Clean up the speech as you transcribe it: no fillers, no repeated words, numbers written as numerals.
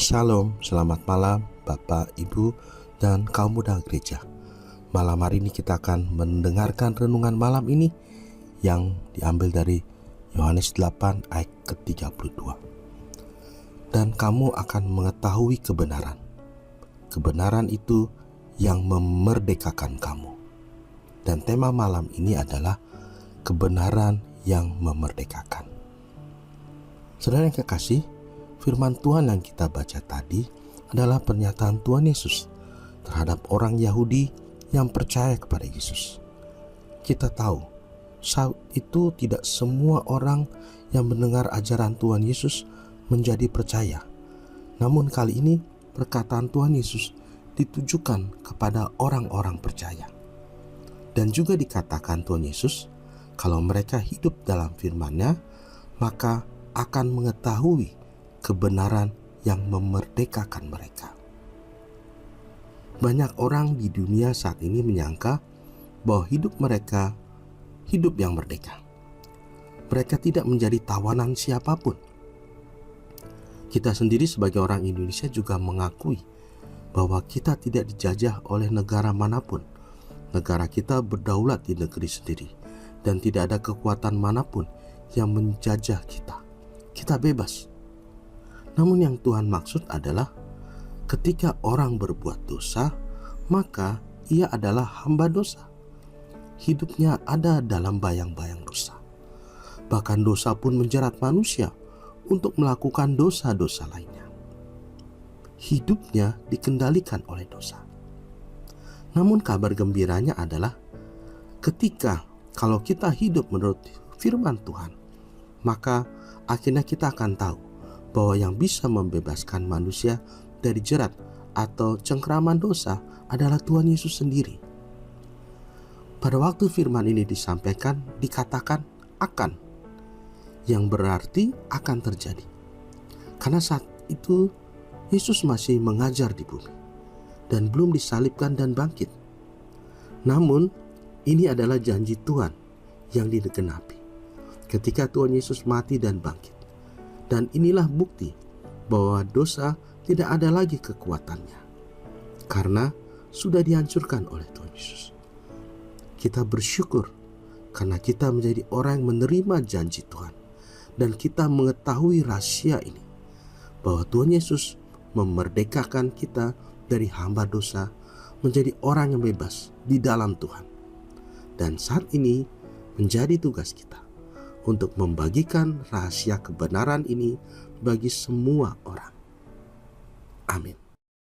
Shalom, selamat malam Bapak, Ibu, dan kaum muda gereja. Malam hari ini kita akan mendengarkan renungan malam ini yang diambil dari Yohanes 8 ayat ke-32. Dan kamu akan mengetahui kebenaran. Kebenaran itu yang memerdekakan kamu. Dan tema malam ini adalah kebenaran yang memerdekakan. Saudara yang kekasih, firman Tuhan yang kita baca tadi adalah pernyataan Tuhan Yesus terhadap orang Yahudi yang percaya kepada Yesus. Kita tahu, saat itu tidak semua orang yang mendengar ajaran Tuhan Yesus menjadi percaya. Namun kali ini perkataan Tuhan Yesus ditujukan kepada orang-orang percaya. Dan juga dikatakan Tuhan Yesus, kalau mereka hidup dalam firman-Nya, maka akan mengetahui kebenaran yang memerdekakan mereka. Banyak orang di dunia saat ini menyangka bahwa hidup mereka hidup yang merdeka. Mereka tidak menjadi tawanan siapapun. Kita sendiri sebagai orang Indonesia juga mengakui bahwa kita tidak dijajah oleh negara manapun. Negara kita berdaulat di negeri sendiri dan tidak ada kekuatan manapun yang menjajah kita. Kita bebas. Namun yang Tuhan maksud adalah ketika orang berbuat dosa, maka ia adalah hamba dosa. Hidupnya ada dalam bayang-bayang dosa. Bahkan dosa pun menjerat manusia untuk melakukan dosa-dosa lainnya. Hidupnya dikendalikan oleh dosa. Namun kabar gembiranya adalah ketika kalau kita hidup menurut firman Tuhan, maka akhirnya kita akan tahu bahwa yang bisa membebaskan manusia dari jerat atau cengkraman dosa adalah Tuhan Yesus sendiri. Pada waktu firman ini disampaikan, dikatakan akan, yang berarti akan terjadi. Karena saat itu Yesus masih mengajar di bumi dan belum disalibkan dan bangkit. Namun ini adalah janji Tuhan yang digenapi ketika Tuhan Yesus mati dan bangkit. Dan inilah bukti bahwa dosa tidak ada lagi kekuatannya, karena sudah dihancurkan oleh Tuhan Yesus. Kita bersyukur karena kita menjadi orang yang menerima janji Tuhan. Dan kita mengetahui rahasia ini, bahwa Tuhan Yesus memerdekakan kita dari hamba dosa, menjadi orang yang bebas di dalam Tuhan. Dan saat ini menjadi tugas kita untuk membagikan rahasia kebenaran ini bagi semua orang. Amin.